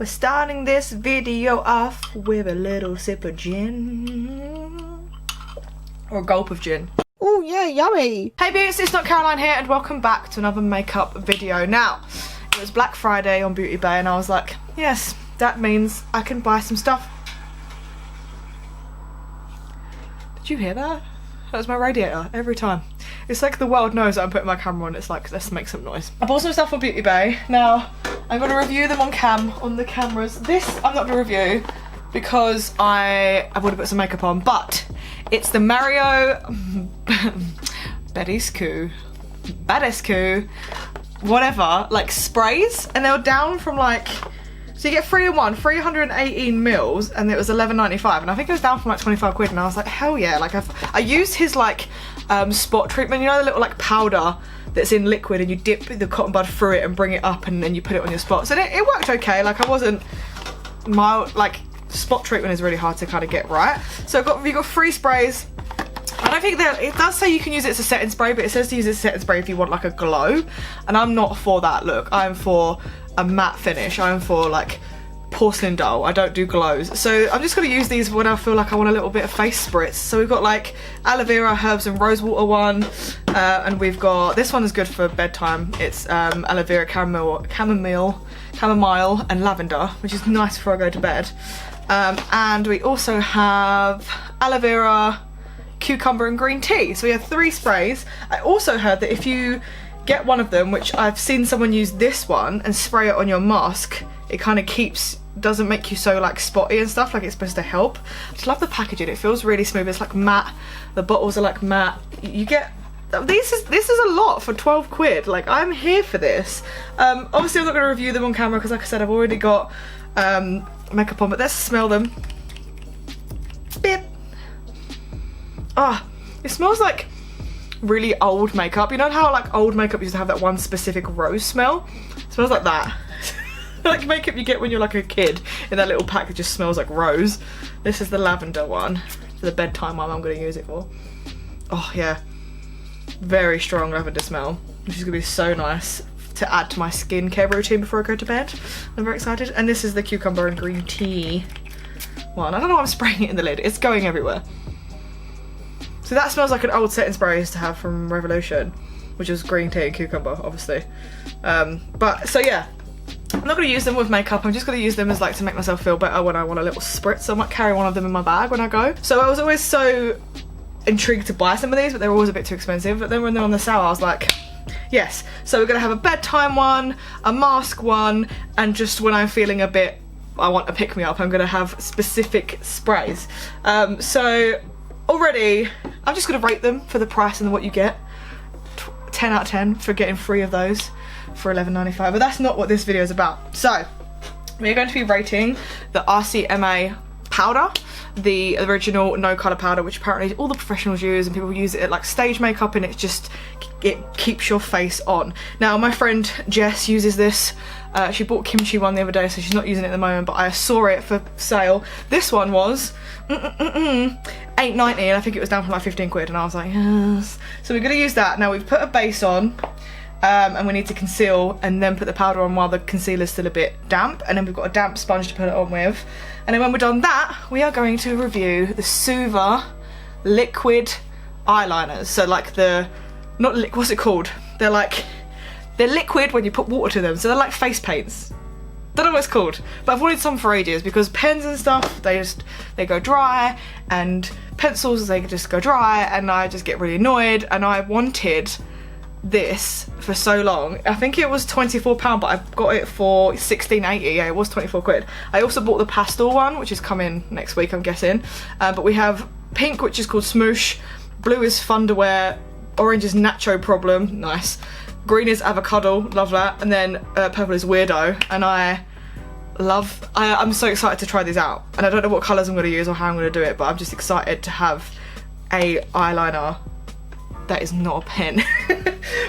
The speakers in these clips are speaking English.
We're starting this video off with a little sip of gin. Or a gulp of gin. Oh yeah, yummy. Hey Beauts, it's ItsnotCaroline here and welcome back to another makeup video. Now, it was Black Friday on Beauty Bay and I was like, yes, that means I can buy some stuff. Did you hear that? That was my radiator every time. It's like the world knows that I'm putting my camera on. It's like, let's make some noise. I bought some stuff on Beauty Bay. Now, I'm going to review them on the cameras. This I'm not going to review because I've already put some makeup on, but it's the Mario Badescu, whatever, like sprays, and they were down from like, so you get 3 in 1, 318 mils, and it was $11.95, and I think it was down from like 25 quid, and I was like, hell yeah. Like I used his like spot treatment, you know, the little like powder that's in liquid and you dip the cotton bud through it and bring it up and then you put it on your spots, and it worked okay. Like I wasn't mild, like spot treatment is really hard to kind of get right. So you've got 3 sprays. I don't think that, it does say you can use it as a setting spray, but it says to use it as a setting spray if you want like a glow, and I'm not for that look. I'm for a matte finish. I'm for like porcelain dull. I don't do glows. So I'm just going to use these when I feel like I want a little bit of face spritz. So we've got like aloe vera, herbs and rosewater one, and we've got, this one is good for bedtime. It's aloe vera, chamomile and lavender, which is nice before I go to bed. And we also have aloe vera, cucumber and green tea. So we have 3 sprays. I also heard that if you get one of them, which I've seen someone use this one and spray it on your mask, it kind of doesn't make you so like spotty and stuff, like it's supposed to help. I just love the packaging. It feels really smooth. It's like matte. The bottles are like matte. You get, this is a lot for 12 quid. Like I'm here for this. Obviously I'm not going to review them on camera because like I said, I've already got makeup on, but let's smell them. Bip. Ah, it smells like really old makeup. You know how like old makeup used to have that one specific rose smell? It smells like that. Like makeup you get when you're like a kid in that little pack that just smells like rose. This is the lavender one for the bedtime one I'm going to use it for. Oh yeah, very strong lavender smell, which is going to be so nice to add to my skincare routine before I go to bed. I'm very excited. And this is the cucumber and green tea one. I don't know why I'm spraying it in the lid. It's going everywhere. So that smells like an old setting spray I used to have from Revolution, which was green tea and cucumber, obviously. But so yeah, I'm not going to use them with makeup. I'm just going to use them as like to make myself feel better when I want a little spritz. So I might carry one of them in my bag when I go. So I was always so intrigued to buy some of these, but they were always a bit too expensive. But then when they're on the sale, I was like, yes. So we're going to have a bedtime one, a mask one, and just when I'm feeling a bit, I want to pick me up, I'm going to have specific sprays. So already, I'm just going to rate them for the price and what you get. 10 out of 10 for getting 3 of those for $11.95, but that's not what this video is about. So we're going to be rating the RCMA powder, the original no colour powder, which apparently all the professionals use and people use it at like stage makeup, and it keeps your face on. Now my friend Jess uses this. She bought kimchi one the other day, so she's not using it at the moment, but I saw it for sale. This one was $8.90, and I think it was down from like 15 quid, and I was like, yes. So we're going to use that. Now we've put a base on, and we need to conceal and then put the powder on while the concealer's still a bit damp, and then we've got a damp sponge to put it on with. And then when we're done that, we are going to review the Suva liquid eyeliners. So like what's it called? They're liquid when you put water to them, so they're like face paints. Don't know what it's called, but I've wanted some for ages because pens and stuff, they go dry, and pencils, they just go dry, and I just get really annoyed, and I wanted this for so long. I think it was £24, but I got it for $16.80. Yeah, it was 24 quid. I also bought the pastel one, which is coming next week, I'm guessing. But we have pink, which is called Smoosh, blue is Fun to Wear, orange is Nacho Problem, nice. Green is Avocado, love that, and then purple is Weirdo, and I'm so excited to try these out, and I don't know what colours I'm going to use or how I'm going to do it, but I'm just excited to have a eyeliner that is not a pen.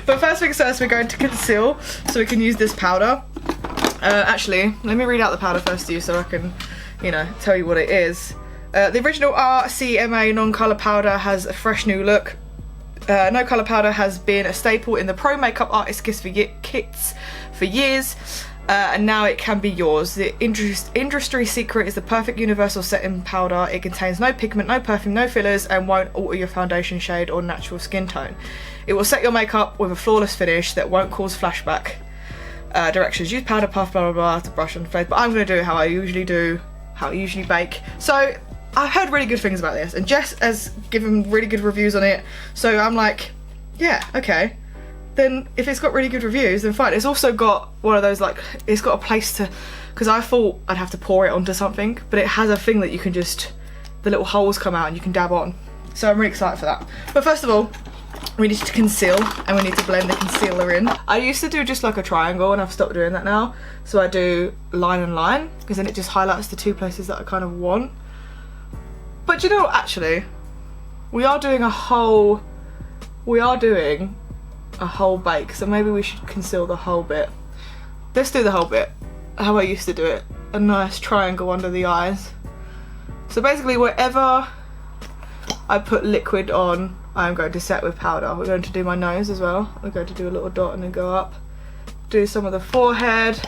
But first things first, we're going to conceal, so we can use this powder. Actually, let me read out the powder first to you so I can, you know, tell you what it is. The original RCMA non-colour powder has a fresh new look. No colour powder has been a staple in the pro makeup artist kits for years. and now it can be yours. The industry secret is the perfect universal setting powder. It contains no pigment, no perfume, no fillers, and won't alter your foundation shade or natural skin tone. It will set your makeup with a flawless finish that won't cause flashback. Directions: use powder puff, blah blah blah, to brush on the face. But I'm going to do how I usually bake. So I've heard really good things about this, and Jess has given really good reviews on it. So I'm like, yeah, okay. Then if it's got really good reviews, then fine. It's also got one of those, like, it's got a place to, because I thought I'd have to pour it onto something, but it has a thing that you can just, the little holes come out and you can dab on. So I'm really excited for that. But first of all, we need to conceal, and we need to blend the concealer in. I used to do just like a triangle, and I've stopped doing that now. So I do line and line, because then it just highlights the two places that I kind of want. But you know what, actually, we are doing a whole bake, so maybe we should conceal the whole bit. Let's do the whole bit, how I used to do it. A nice triangle under the eyes. So basically wherever I put liquid on, I'm going to set with powder. We're going to do my nose as well. We're going to do a little dot and then go up. Do some of the forehead.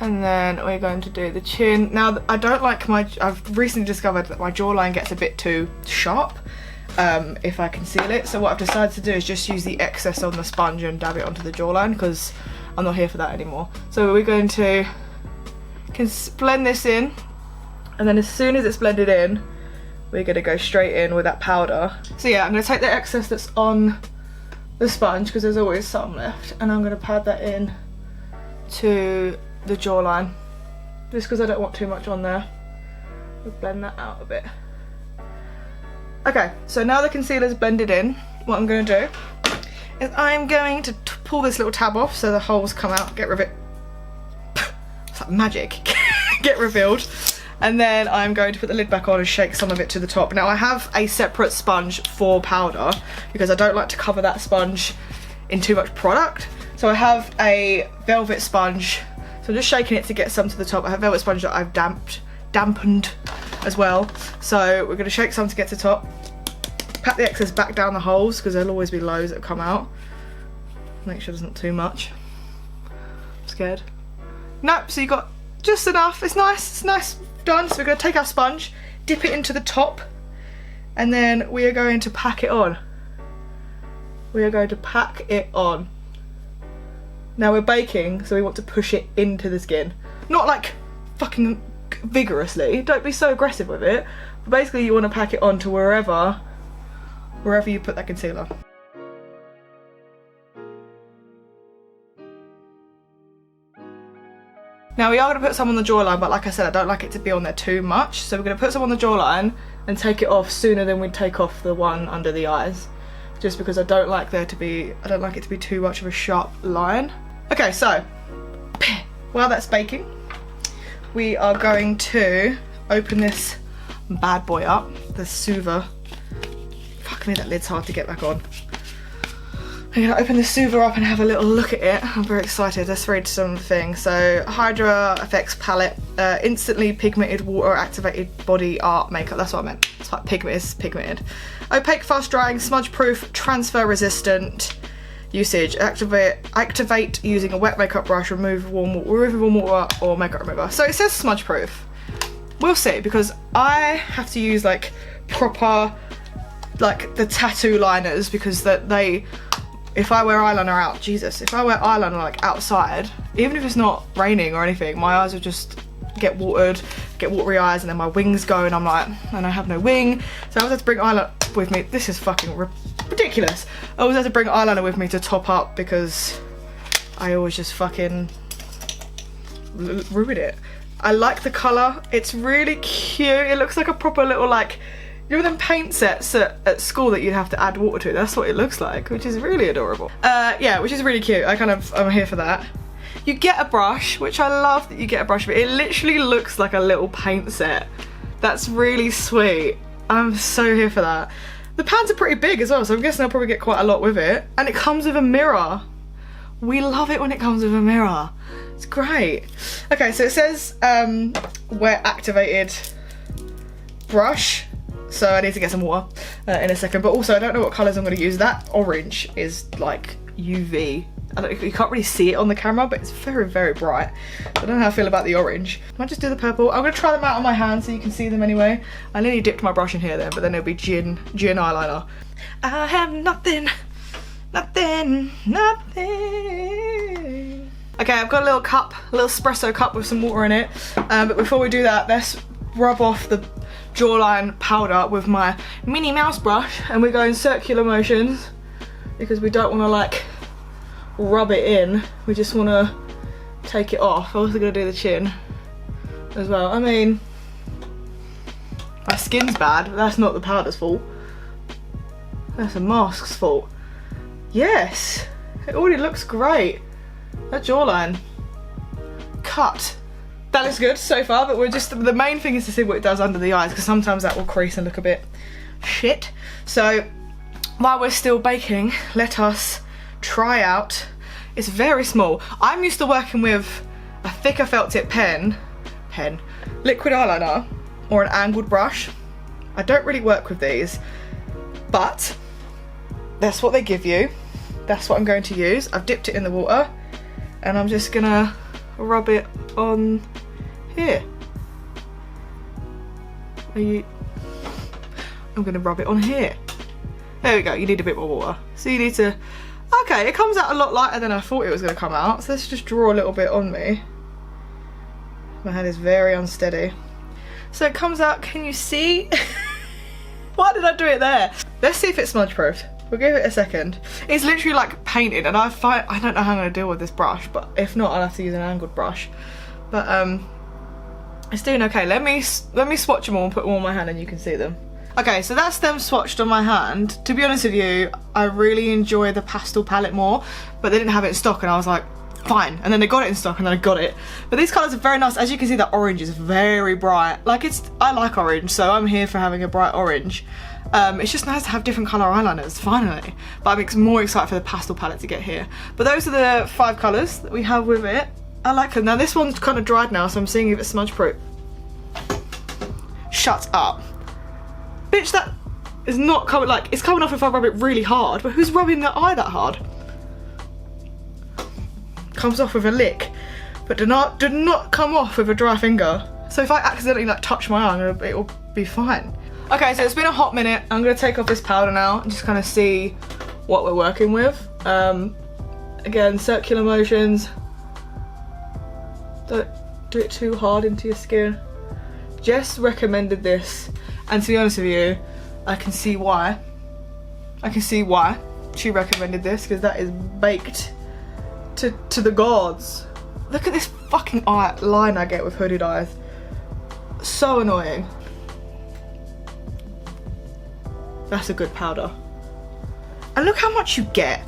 And then we're going to do the chin. Now, I don't like I've recently discovered that my jawline gets a bit too sharp if I conceal it. So what I've decided to do is just use the excess on the sponge and dab it onto the jawline, because I'm not here for that anymore. So we're going to blend this in, and then as soon as it's blended in, we're going to go straight in with that powder. So yeah, I'm going to take the excess that's on the sponge, because there's always some left, and I'm going to pad that in to the jawline, just because I don't want too much on there. We'll blend that out a bit. Okay, so now the concealer's blended in, what I'm going to do is I'm going to pull this little tab off so the holes come out, get rid of it. It's like magic. Get revealed. And then I'm going to put the lid back on and shake some of it to the top. Now I have a separate sponge for powder, because I don't like to cover that sponge in too much product. So I have a velvet sponge, so I'm just shaking it to get some to the top. I have a velvet sponge that I've dampened as well. So we're going to shake some to get to the top. Pat the excess back down the holes, because there'll always be loads that come out. Make sure there's not too much. I'm scared. Nope, so you got just enough. It's nice done. So we're going to take our sponge, dip it into the top, and then we are going to pack it on. We are going to pack it on. Now we're baking, so we want to push it into the skin. Not like fucking vigorously, don't be so aggressive with it. But basically you want to pack it on to wherever you put that concealer. Now we are going to put some on the jawline, but like I said, I don't like it to be on there too much. So we're going to put some on the jawline and take it off sooner than we take off the one under the eyes. Just because I don't like it to be too much of a sharp line. Okay, so while that's baking, we are going to open this bad boy up, the Suva. Fuck me, that lid's hard to get back on. I'm going to open the Suva up and have a little look at it. I'm very excited. Let's read some things. So, Hydra Effects Palette, instantly pigmented water activated body art makeup. That's what I meant. It's like pigmented. Opaque, fast drying, smudge proof, transfer resistant. Usage: activate using a wet makeup brush, remove warm water or makeup remover. So it says smudge proof. We'll see, because I have to use like proper, like the tattoo liners, because if I wear eyeliner out, Jesus, if I wear eyeliner like outside, even if it's not raining or anything, my eyes will just get watery eyes, and then my wings go, and I'm like, and I have no wing. So I always have to bring eyeliner with me. This is fucking ridiculous. I always have to bring eyeliner with me to top up, because I always just fucking ruin it. I like the colour. It's really cute. It looks like a proper little, like, you know them paint sets at school that you'd have to add water to? That's what it looks like, which is really adorable. Yeah, which is really cute. I'm here for that. You get a brush, which I love that you get a brush, but it literally looks like a little paint set. That's really sweet. I'm so here for that. The pans are pretty big as well, so I'm guessing I'll probably get quite a lot with it. And it comes with a mirror. We love it when it comes with a mirror. It's great. Okay, so it says wet activated brush. So I need to get some water in a second, but also I don't know what colours I'm going to use. That orange is like UV you can't really see it on the camera, but it's very, very bright. I don't know how I feel about the orange. I might just do the purple. I'm gonna try them out on my hand so you can see them anyway. I nearly dipped my brush in here then, but then it'll be gin eyeliner. I have nothing. Okay, I've got a little cup, a little espresso cup with some water in it. But before we do that, let's rub off the jawline powder with my Minnie Mouse brush, and we go in circular motions because we don't want to like rub it in. We just want to take it off. I'm also going to do the chin as well. I mean, my skin's bad, but that's not the powder's fault. That's the mask's fault. Yes, it already looks great. That jawline cut. That looks good so far, but the main thing is to see what it does under the eyes, because sometimes that will crease and look a bit shit. So while we're still baking, let us try out. It's very small. I'm used to working with a thicker felt tip pen, liquid eyeliner, or an angled brush. I don't really work with these, but that's what they give you. That's what I'm going to use. I've dipped it in the water, and I'm just gonna rub it on here. I'm gonna rub it on here. There we go, you need a bit more water. So you need to, okay, it comes out a lot lighter than I thought it was gonna come out. So let's just draw a little bit on me. My hand is very unsteady. So it comes out, can you see? Why did I do it there? Let's see if it's smudge proof. We'll give it a second. It's literally like painted, and I don't know how I'm gonna deal with this brush, but if not, I'll have to use an angled brush. But it's doing okay. Let me swatch them all and put them on my hand and you can see them. Okay, so that's them swatched on my hand. To be honest with you, I really enjoy the pastel palette more, but they didn't have it in stock, and I was like, fine. And then they got it in stock, and then I got it. But these colours are very nice. As you can see, that orange is very bright. Like, I like orange, so I'm here for having a bright orange. It's just nice to have different colour eyeliners, finally. But I'm more excited for the pastel palette to get here. But those are the 5 colours that we have with it. I like them. Now this one's kind of dried now, so I'm seeing if it's smudge proof. Shut up. Bitch, that is not coming, like, it's coming off if I rub it really hard, but who's rubbing the eye that hard? Comes off with a lick, but did not come off with a dry finger. So if I accidentally like touch my eye, it will be fine. Okay, so it's been a hot minute. I'm gonna take off this powder now and just kind of see what we're working with. Again, circular motions. Don't do it too hard into your skin. Jess recommended this, and to be honest with you, I can see why. I can see why she recommended this, because that is baked to the gods. Look at this fucking line I get with hooded eyes. So annoying. That's a good powder. And look how much you get.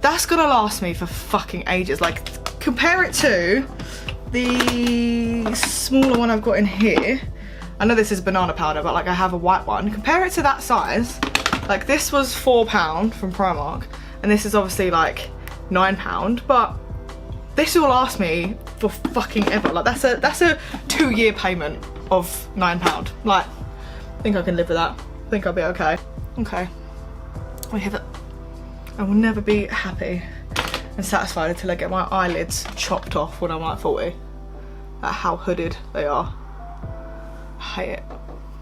That's gonna last me for fucking ages. Like, compare it to the smaller one I've got in here. I know this is banana powder, but like I have a white one. Compare it to that size. Like, this was £4 from Primark, and this is obviously like £9, but this will last me for fucking ever. Like, that's a 2-year payment of £9. Like, I think I can live with that. I think I'll be okay. Okay, we have it. I will never be happy and satisfied until I get my eyelids chopped off when I'm like 40. At how hooded they are. I hate it.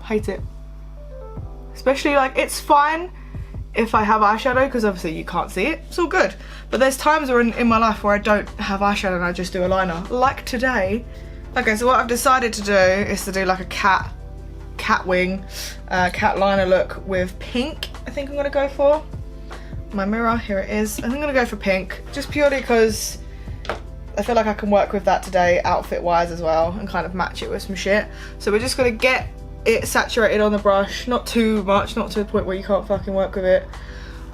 Hate it. Especially, like, it's fine if I have eyeshadow, because obviously you can't see it. It's all good. But there's times in my life where I don't have eyeshadow and I just do a liner. Like today. Okay, so what I've decided to do is to do like a cat wing, cat liner look with pink. I think I'm gonna go for. My mirror, here it is. I'm gonna go for pink, just purely because I feel like I can work with that today, outfit wise as well, and kind of match it with some shit. So we're just gonna get it saturated on the brush, not too much, not to the point where you can't fucking work with it.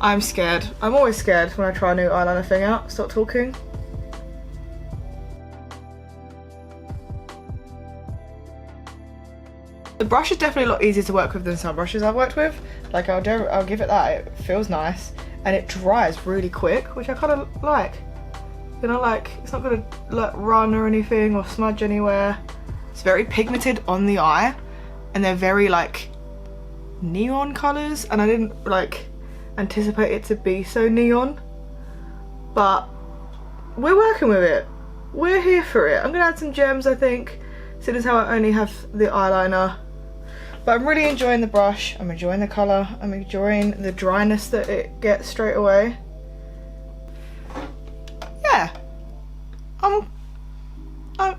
I'm scared. I'm always scared when I try a new eyeliner thing out. Stop talking. The brush is definitely a lot easier to work with than some brushes I've worked with. Like, I'll give it that. It feels nice, and it dries really quick, which I kind of like. You know, like, it's not gonna like run or anything or smudge anywhere. It's very pigmented on the eye, and they're very like neon colours, and I didn't like anticipate it to be so neon, but we're working with it. We're here for it. I'm gonna add some gems, I think, seeing as how I only have the eyeliner. But I'm really enjoying the brush. I'm enjoying the colour. I'm enjoying the dryness that it gets straight away. Yeah, I'm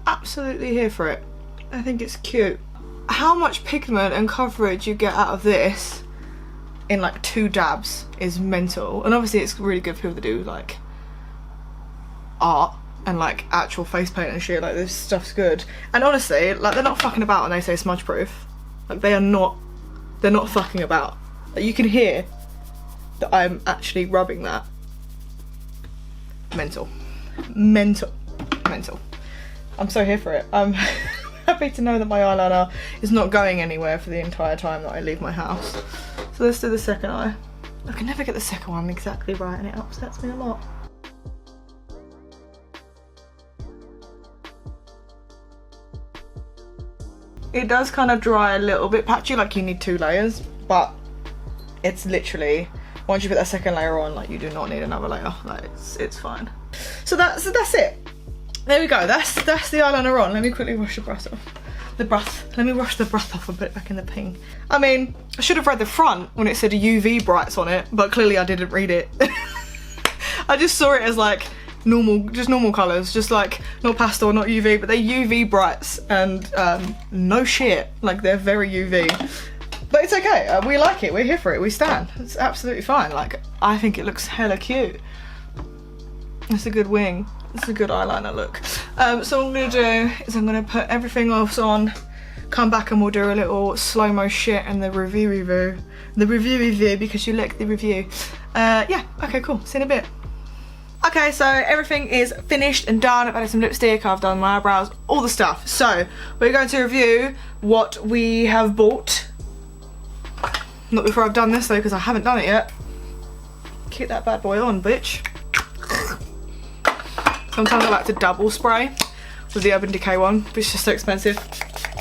absolutely here for it. I think it's cute. How much pigment and coverage you get out of this in like 2 dabs is mental. And obviously it's really good for people that do like art and like actual face paint and shit. Like, this stuff's good. And honestly, like, they're not fucking about when they say smudge proof. Like, they're not fucking about. Like, you can hear that I'm actually rubbing that. Mental. I'm so here for it. I'm happy to know that my eyeliner is not going anywhere for the entire time that I leave my house. So let's do the second eye. I can never get the second one exactly right and it upsets me a lot. It does kind of dry a little bit patchy, like you need 2 layers, but it's literally, once you put that second layer on, like, you do not need another layer. Like, it's fine. So that's it. There we go. That's the eyeliner on. Let me quickly wash the brush off. Let me wash the brush off and put it back in the ping. I mean, I should have read the front when it said UV brights on it, but clearly I didn't read it. I just saw it as like normal colours, just like not pastel, not UV, but they're UV brights, and no shit, like, they're very UV. But it's okay, we like it, we're here for it, we stand. It's absolutely fine. Like, I think it looks hella cute. It's a good wing. It's a good eyeliner look. So what I'm gonna do is I'm gonna put everything else on, come back and we'll do a little slow-mo shit and the review, because you like the review. Yeah, okay, cool, see you in a bit. Okay, so everything is finished and done. I've added some lipstick, I've done my eyebrows, all the stuff. So we're going to review what we have bought. Not before I've done this though, because I haven't done it yet. Keep that bad boy on, bitch. Sometimes I like to double spray with the Urban Decay one, but it's just so expensive.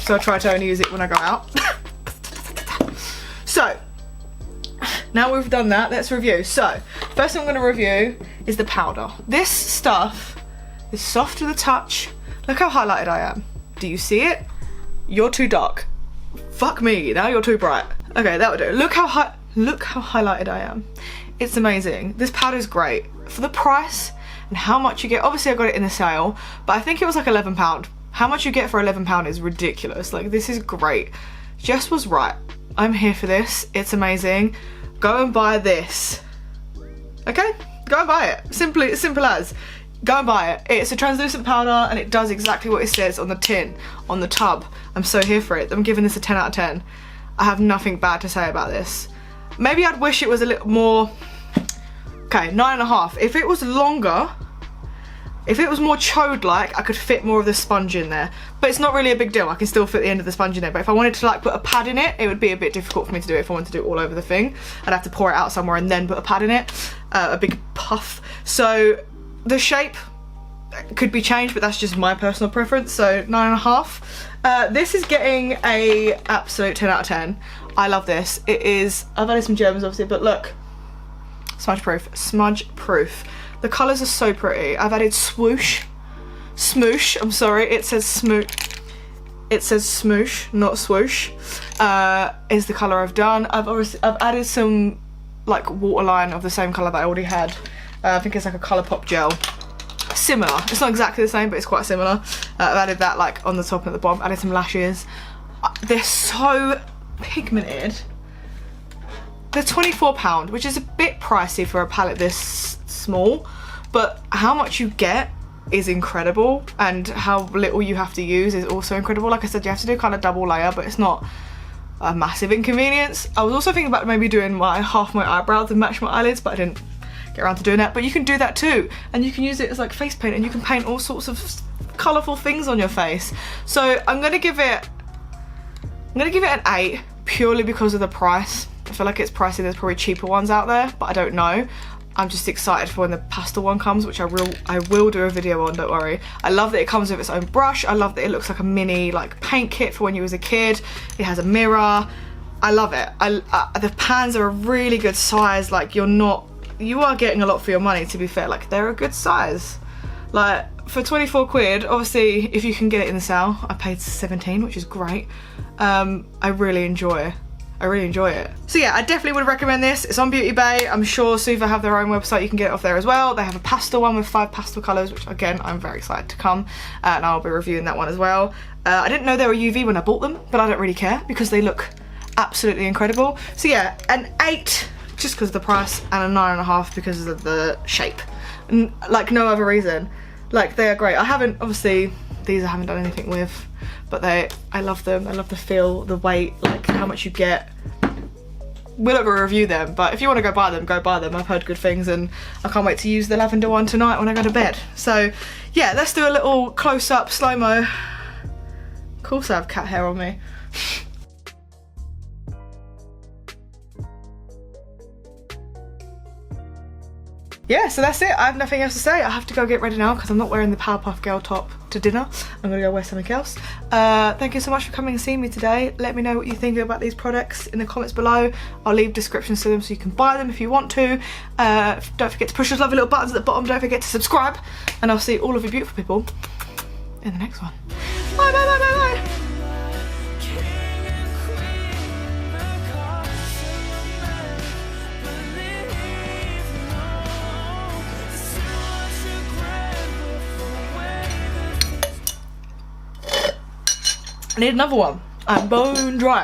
So I try to only use it when I go out. So, now we've done that, let's review. So, first thing I'm going to review is the powder. This stuff is soft to the touch. Look how highlighted I am. Do you see it? You're too dark. Fuck me, now you're too bright. Okay, that would do. Look how highlighted I am. It's amazing. This powder is great. For the price and how much you get, obviously I got it in the sale, but I think it was like £11. How much you get for £11 is ridiculous. Like, this is great. Jess was right. I'm here for this. It's amazing. Go and buy this. Okay? Go and buy it. Simple as. Go and buy it. It's a translucent powder and it does exactly what it says on the tin, on the tub. I'm so here for it. I'm giving this a 10 out of 10. I have nothing bad to say about this. Maybe I'd wish it was a little more, okay, 9.5. If it was longer, if it was more chode-like, I could fit more of the sponge in there. But it's not really a big deal. I can still fit the end of the sponge in there. But if I wanted to like put a pad in it, it would be a bit difficult for me to do it if I wanted to do it all over the thing. I'd have to pour it out somewhere and then put a pad in it, a big puff. So the shape could be changed, but that's just my personal preference. So 9.5. This is getting a absolute 10 out of 10. I love this. It is, I've added some gems obviously, but look, smudge proof. The colours are so pretty. I've added smoosh, I'm sorry, it says smoosh, not swoosh, is the colour I've done. I've added some like waterline of the same colour that I already had. I think it's like a Colourpop gel. Similar, it's not exactly the same, but it's quite similar. I've added that like on the top and at the bottom, added some lashes. They're so pigmented. They're £24, which is a bit pricey for a palette this small, but how much you get is incredible, and how little you have to use is also incredible. Like I said, you have to do kind of double layer, but it's not a massive inconvenience. I was also thinking about maybe doing half my eyebrows and match my eyelids, but I didn't get around to doing that. But you can do that too, and you can use it as like face paint, and you can paint all sorts of colourful things on your face. So I'm gonna give it an 8 purely because of the price. I feel like it's pricey. There's probably cheaper ones out there, but I don't know. I'm just excited for when the pastel one comes, which I will do a video on, don't worry. I love that it comes with its own brush. I love that it looks like a mini like paint kit for when you was a kid. It has a mirror. I love it. The pans are a really good size. Like, you are getting a lot for your money, to be fair. Like, they're a good size. Like, for 24 quid, obviously, if you can get it in the sale, I paid 17, which is great. I really enjoy it. So yeah, I definitely would recommend this. It's on Beauty Bay. I'm sure Suva have their own website. You can get it off there as well. They have a pastel one with 5 pastel colours, which again, I'm very excited to come. And I'll be reviewing that one as well. I didn't know they were UV when I bought them, but I don't really care because they look absolutely incredible. So yeah, an 8 just because of the price and a 9.5 because of the shape. And like no other reason. Like they are great. I haven't, obviously, these I haven't done anything with, but I love them. I love the feel, the weight, like how much you get. We're not going to review them, but if you want to go buy them, go buy them. I've heard good things and I can't wait to use the lavender one tonight when I go to bed. So yeah, let's do a little close-up, slow-mo. Of course I have cat hair on me. Yeah, so that's it. I have nothing else to say. I have to go get ready now because I'm not wearing the Powerpuff Girl top to dinner. I'm gonna go wear something else. Thank you so much for coming and seeing me today. Let me know what you think about these products in the comments below. I'll leave descriptions to them so you can buy them if you want to. Don't forget to push those lovely little buttons at the bottom. Don't forget to subscribe, and I'll see all of you beautiful people in the next one. Bye, bye, bye, bye, bye. I need another one. I'm bone dry.